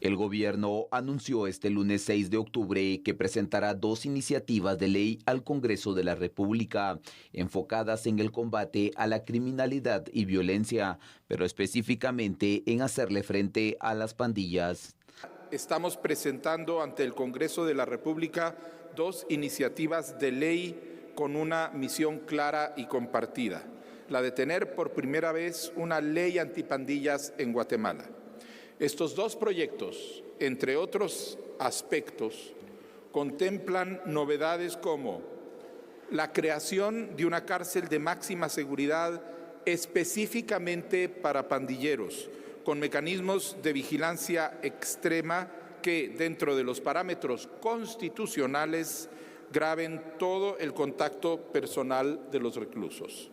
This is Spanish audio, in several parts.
El gobierno anunció este lunes 6 de octubre que presentará dos iniciativas de ley al Congreso de la República, enfocadas en el combate a la criminalidad y violencia, pero específicamente en hacerle frente a las pandillas. Estamos presentando ante el Congreso de la República dos iniciativas de ley con una misión clara y compartida: la de tener por primera vez una ley antipandillas en Guatemala. Estos dos proyectos, entre otros aspectos, contemplan novedades como la creación de una cárcel de máxima seguridad específicamente para pandilleros, con mecanismos de vigilancia extrema que, dentro de los parámetros constitucionales, graben todo el contacto personal de los reclusos.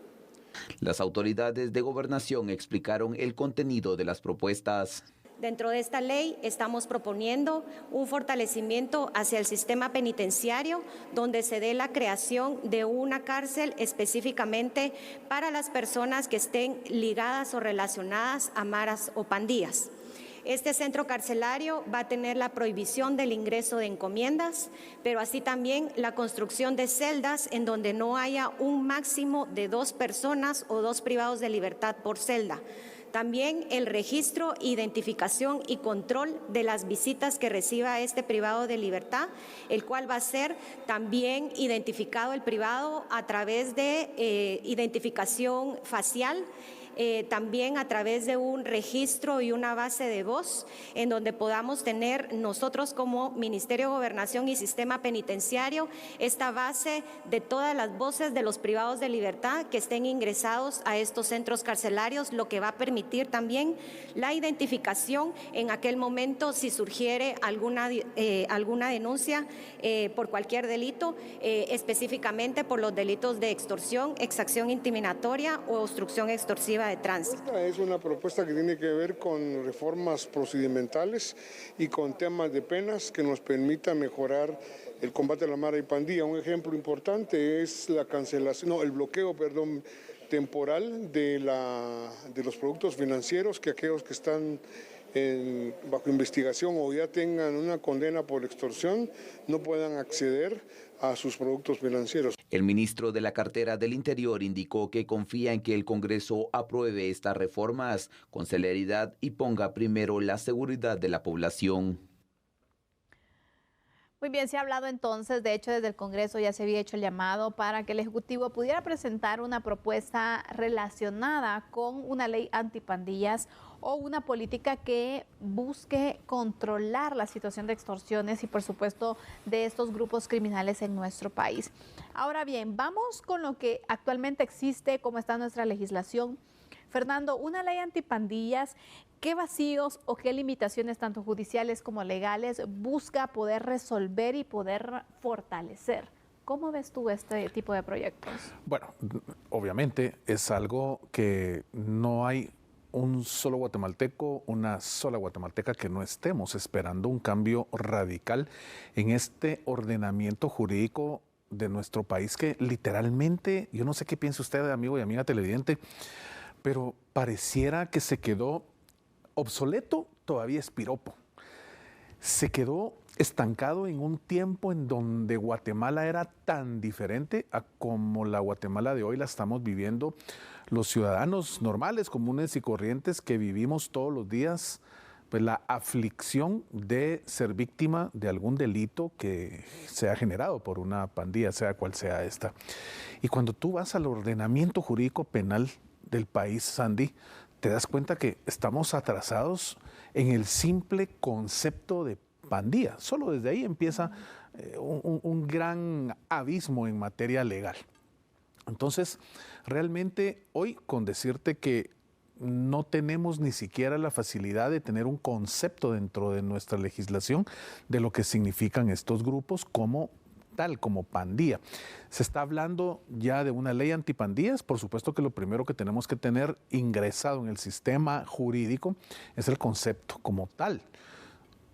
Las autoridades de gobernación explicaron el contenido de las propuestas. Dentro de esta ley estamos proponiendo un fortalecimiento hacia el sistema penitenciario, donde se dé la creación de una cárcel específicamente para las personas que estén ligadas o relacionadas a maras o pandillas. Este centro carcelario va a tener la prohibición del ingreso de encomiendas, pero así también la construcción de celdas en donde no haya un máximo de 2 personas o 2 privados de libertad por celda. También el registro, identificación y control de las visitas que reciba este privado de libertad, el cual va a ser también identificado el privado a través de identificación facial, también a través de un registro y una base de voz en donde podamos tener nosotros como Ministerio de Gobernación y Sistema Penitenciario esta base de todas las voces de los privados de libertad que estén ingresados a estos centros carcelarios, lo que va a permitir también la identificación en aquel momento si surgiere alguna denuncia por cualquier delito, específicamente por los delitos de extorsión, exacción intimidatoria o obstrucción extorsiva de tránsito. Esta es una propuesta que tiene que ver con reformas procedimentales y con temas de penas que nos permita mejorar el combate a la mara y pandilla. Un ejemplo importante es la cancelación, el bloqueo, temporal de los productos financieros, que aquellos que están bajo investigación o ya tengan una condena por extorsión no puedan acceder a sus productos financieros. El ministro de la Cartera del Interior indicó que confía en que el Congreso apruebe estas reformas con celeridad y ponga primero la seguridad de la población. Muy bien, se ha hablado entonces, de hecho desde el Congreso ya se había hecho el llamado para que el Ejecutivo pudiera presentar una propuesta relacionada con una ley antipandillas o una política que busque controlar la situación de extorsiones y por supuesto de estos grupos criminales en nuestro país. Ahora bien, vamos con lo que actualmente existe, cómo está nuestra legislación. Fernando, una ley antipandillas, ¿qué vacíos o qué limitaciones tanto judiciales como legales busca poder resolver y poder fortalecer? ¿Cómo ves tú este tipo de proyectos? Bueno, obviamente es algo que no hay un solo guatemalteco, una sola guatemalteca que no estemos esperando un cambio radical en este ordenamiento jurídico de nuestro país que literalmente, yo no sé qué piensa usted, amigo y amiga televidente, pero pareciera que se quedó obsoleto, todavía es piropo. Se quedó estancado en un tiempo en donde Guatemala era tan diferente a como la Guatemala de hoy la estamos viviendo los ciudadanos normales, comunes y corrientes que vivimos todos los días, pues la aflicción de ser víctima de algún delito que se ha generado por una pandilla, sea cual sea esta. Y cuando tú vas al ordenamiento jurídico penal del país, Sandy, te das cuenta que estamos atrasados en el simple concepto de pandilla. Solo desde ahí empieza un gran abismo en materia legal. Entonces, realmente hoy con decirte que no tenemos ni siquiera la facilidad de tener un concepto dentro de nuestra legislación de lo que significan estos grupos como tal, como pandilla. Se está hablando ya de una ley antipandillas. Por supuesto que lo primero que tenemos que tener ingresado en el sistema jurídico es el concepto como tal.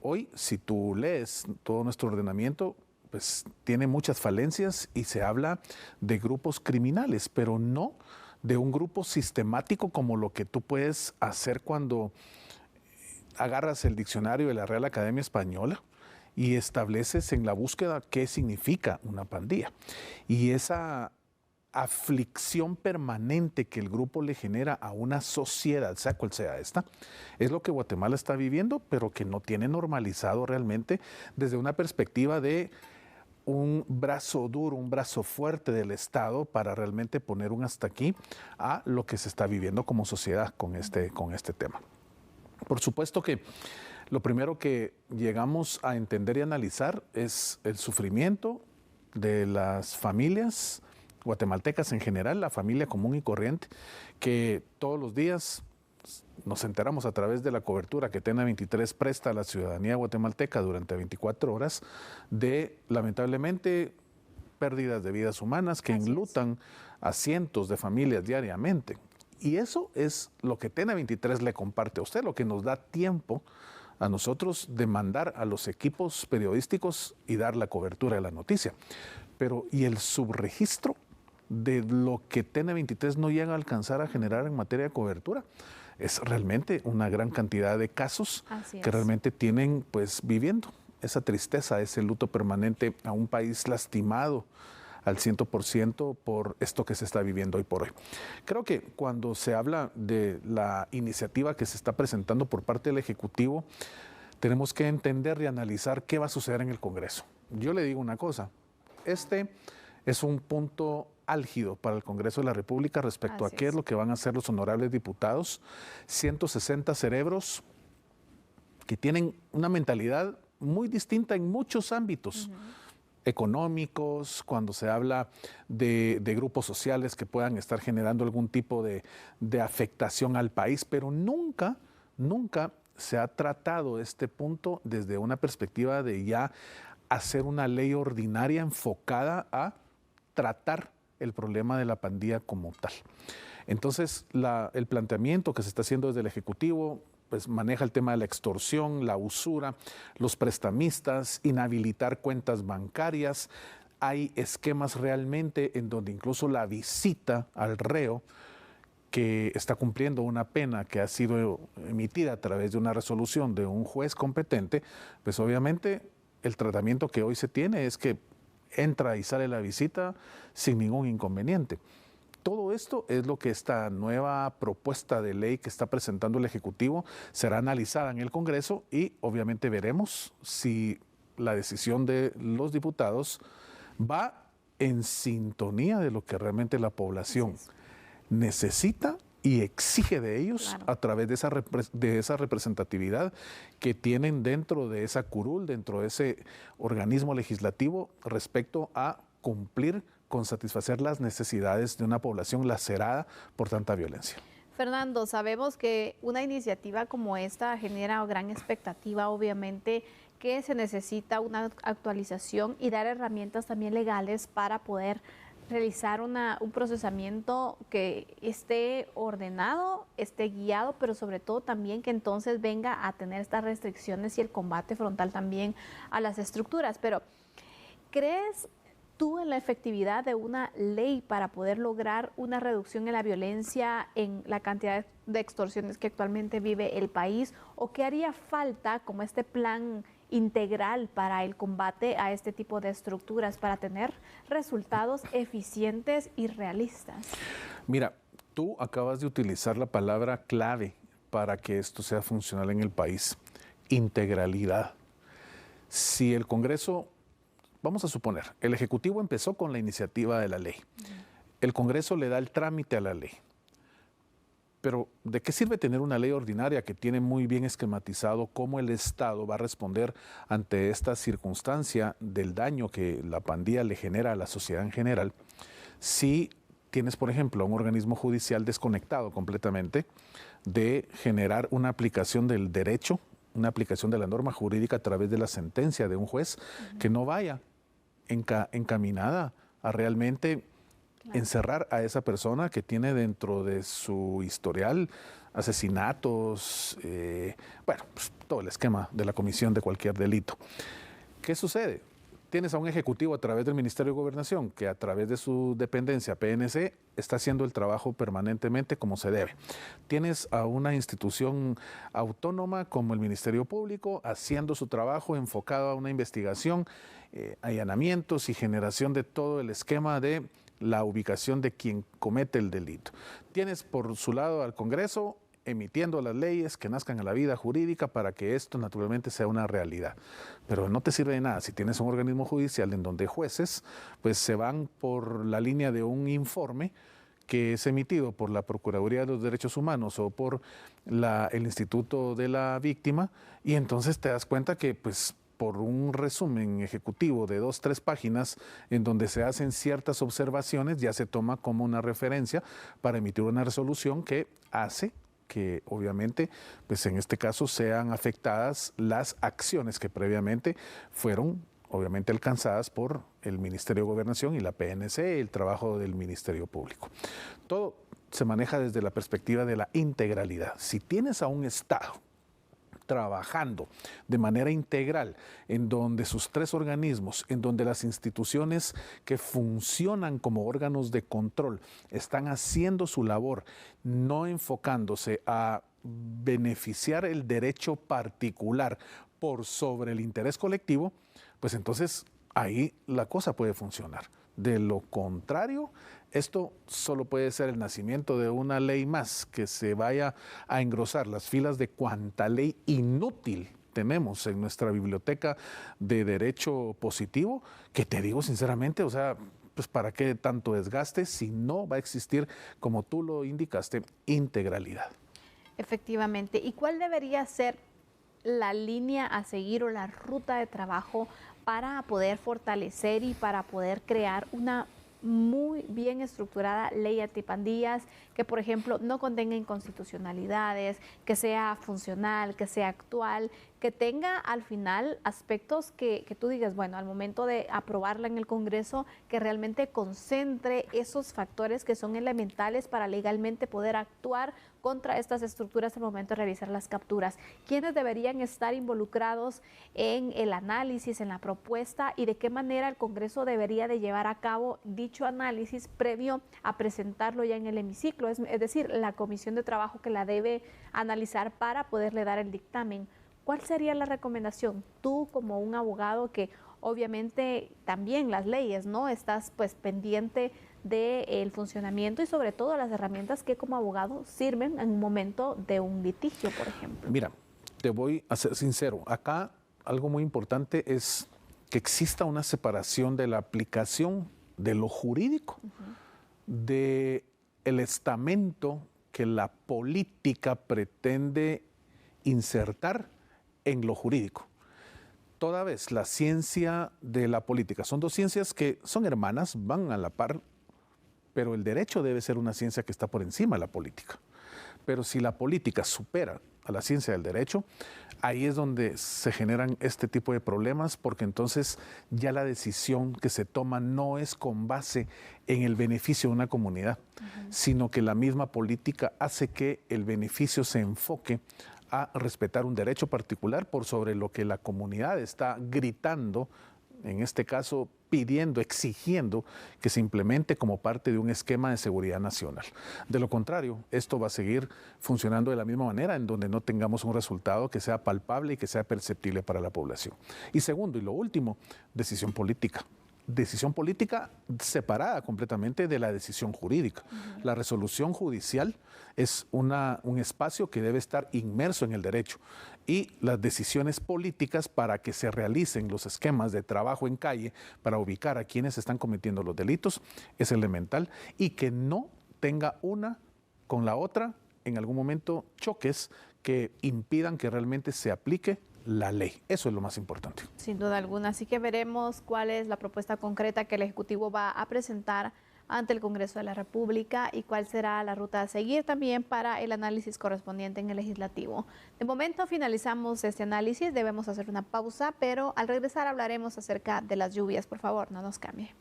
Hoy, si tú lees todo nuestro ordenamiento, pues tiene muchas falencias y se habla de grupos criminales, pero no de un grupo sistemático como lo que tú puedes hacer cuando agarras el diccionario de la Real Academia Española y estableces en la búsqueda qué significa una pandilla. Y esa aflicción permanente que el grupo le genera a una sociedad, sea cual sea esta, es lo que Guatemala está viviendo, pero que no tiene normalizado realmente desde una perspectiva de un brazo duro, un brazo fuerte del Estado para realmente poner un hasta aquí a lo que se está viviendo como sociedad con este tema. Por supuesto que lo primero que llegamos a entender y analizar es el sufrimiento de las familias guatemaltecas en general, la familia común y corriente, que todos los días nos enteramos a través de la cobertura que TENA 23 presta a la ciudadanía guatemalteca durante 24 horas de, lamentablemente, pérdidas de vidas humanas que enlutan a cientos de familias diariamente. Y eso es lo que TENA 23 le comparte a usted, lo que nos da tiempo a nosotros de mandar a los equipos periodísticos y dar la cobertura de la noticia. Pero, ¿y el subregistro de lo que TENA 23 no llega a alcanzar a generar en materia de cobertura? Es realmente una gran cantidad de casos que realmente tienen pues viviendo esa tristeza, ese luto permanente a un país lastimado al 100% por esto que se está viviendo hoy por hoy. Creo que cuando se habla de la iniciativa que se está presentando por parte del Ejecutivo, tenemos que entender y analizar qué va a suceder en el Congreso. Yo le digo una cosa, este es un punto álgido para el Congreso de la República respecto a qué es lo que van a hacer los honorables diputados, 160 cerebros que tienen una mentalidad muy distinta en muchos ámbitos. Económicos, cuando se habla de grupos sociales que puedan estar generando algún tipo de afectación al país, pero nunca se ha tratado este punto desde una perspectiva de ya hacer una ley ordinaria enfocada a tratar el problema de la pandilla como tal. Entonces, el planteamiento que se está haciendo desde el Ejecutivo pues maneja el tema de la extorsión, la usura, los prestamistas, inhabilitar cuentas bancarias. Hay esquemas realmente en donde incluso la visita al reo que está cumpliendo una pena que ha sido emitida a través de una resolución de un juez competente, pues obviamente el tratamiento que hoy se tiene es que entra y sale la visita sin ningún inconveniente. Todo esto es lo que esta nueva propuesta de ley que está presentando el Ejecutivo será analizada en el Congreso y obviamente veremos si la decisión de los diputados va en sintonía de lo que realmente la población necesita y exige de ellos a través de esa representatividad que tienen dentro de esa curul, dentro de ese organismo legislativo respecto a cumplir con satisfacer las necesidades de una población lacerada por tanta violencia. Fernando, sabemos que una iniciativa como esta genera gran expectativa, obviamente, que se necesita una actualización y dar herramientas también legales para poder realizar un procesamiento que esté ordenado, esté guiado, pero sobre todo también que entonces venga a tener estas restricciones y el combate frontal también a las estructuras. Pero, ¿crees tú en la efectividad de una ley para poder lograr una reducción en la violencia, en la cantidad de extorsiones que actualmente vive el país? ¿O qué haría falta como este plan integral para el combate a este tipo de estructuras para tener resultados eficientes y realistas? Mira, tú acabas de utilizar la palabra clave para que esto sea funcional en el país: integralidad. Si el Congreso, vamos a suponer, el Ejecutivo empezó con la iniciativa de la ley, el Congreso le da el trámite a la ley, pero ¿de qué sirve tener una ley ordinaria que tiene muy bien esquematizado cómo el Estado va a responder ante esta circunstancia del daño que la pandilla le genera a la sociedad en general, si tienes, por ejemplo, un organismo judicial desconectado completamente de generar una aplicación del derecho, una aplicación de la norma jurídica a través de la sentencia de un juez que no vaya encaminada a realmente encerrar a esa persona que tiene dentro de su historial asesinatos, bueno, pues todo el esquema de la comisión de cualquier delito? ¿Qué sucede? Tienes a un ejecutivo a través del Ministerio de Gobernación que a través de su dependencia PNC está haciendo el trabajo permanentemente como se debe. Tienes a una institución autónoma como el Ministerio Público haciendo su trabajo enfocado a una investigación, allanamientos y generación de todo el esquema de la ubicación de quien comete el delito. Tienes por su lado al Congreso emitiendo las leyes que nazcan a la vida jurídica para que esto naturalmente sea una realidad. Pero no te sirve de nada si tienes un organismo judicial en donde jueces pues se van por la línea de un informe que es emitido por la Procuraduría de los Derechos Humanos o por el Instituto de la Víctima, y entonces te das cuenta que pues por un resumen ejecutivo de 2 o 3 páginas en donde se hacen ciertas observaciones ya se toma como una referencia para emitir una resolución que hace que obviamente, pues en este caso sean afectadas las acciones que previamente fueron obviamente alcanzadas por el Ministerio de Gobernación y la PNC, el trabajo del Ministerio Público. Todo se maneja desde la perspectiva de la integralidad. Si tienes a un Estado trabajando de manera integral, en donde sus 3 organismos, en donde las instituciones que funcionan como órganos de control están haciendo su labor, no enfocándose a beneficiar el derecho particular por sobre el interés colectivo, pues entonces ahí la cosa puede funcionar. De lo contrario, esto solo puede ser el nacimiento de una ley más que se vaya a engrosar las filas de cuanta ley inútil tenemos en nuestra biblioteca de derecho positivo, que te digo sinceramente, o sea, pues para qué tanto desgaste si no va a existir, como tú lo indicaste, integralidad. Efectivamente. ¿Y cuál debería ser la línea a seguir o la ruta de trabajo para poder fortalecer y para poder crear una muy bien estructurada ley antipandillas que, por ejemplo, no contenga inconstitucionalidades, que sea funcional, que sea actual, que tenga al final aspectos que tú digas, bueno, al momento de aprobarla en el Congreso, que realmente concentre esos factores que son elementales para legalmente poder actuar contra estas estructuras al momento de realizar las capturas? ¿Quiénes deberían estar involucrados en el análisis, en la propuesta, y de qué manera el Congreso debería de llevar a cabo dicho análisis previo a presentarlo ya en el hemiciclo? Es decir, la comisión de trabajo que la debe analizar para poderle dar el dictamen. ¿Cuál sería la recomendación? Tú, como un abogado que obviamente también las leyes, ¿no? Estás pues pendiente del funcionamiento y sobre todo las herramientas que como abogado sirven en un momento de un litigio, por ejemplo. Mira, te voy a ser sincero. Acá algo muy importante es que exista una separación de la aplicación de lo jurídico, del estamento que la política pretende insertar en lo jurídico. Toda vez la ciencia de la política, son 2 ciencias que son hermanas, van a la par, pero el derecho debe ser una ciencia que está por encima de la política. Pero si la política supera a la ciencia del derecho, ahí es donde se generan este tipo de problemas, porque entonces ya la decisión que se toma no es con base en el beneficio de una comunidad, sino que la misma política hace que el beneficio se enfoque a respetar un derecho particular por sobre lo que la comunidad está gritando, en este caso pidiendo, exigiendo que se implemente como parte de un esquema de seguridad nacional. De lo contrario, esto va a seguir funcionando de la misma manera, en donde no tengamos un resultado que sea palpable y que sea perceptible para la población. Y segundo, y lo último, decisión política. Decisión política separada completamente de la decisión jurídica. La resolución judicial es un espacio que debe estar inmerso en el derecho, y las decisiones políticas para que se realicen los esquemas de trabajo en calle para ubicar a quienes están cometiendo los delitos es elemental, y que no tenga una con la otra en algún momento choques que impidan que realmente se aplique la ley. Eso es lo más importante. Sin duda alguna. Así que veremos cuál es la propuesta concreta que el Ejecutivo va a presentar ante el Congreso de la República y cuál será la ruta a seguir también para el análisis correspondiente en el Legislativo. De momento finalizamos este análisis, debemos hacer una pausa, pero al regresar hablaremos acerca de las lluvias. Por favor, no nos cambie.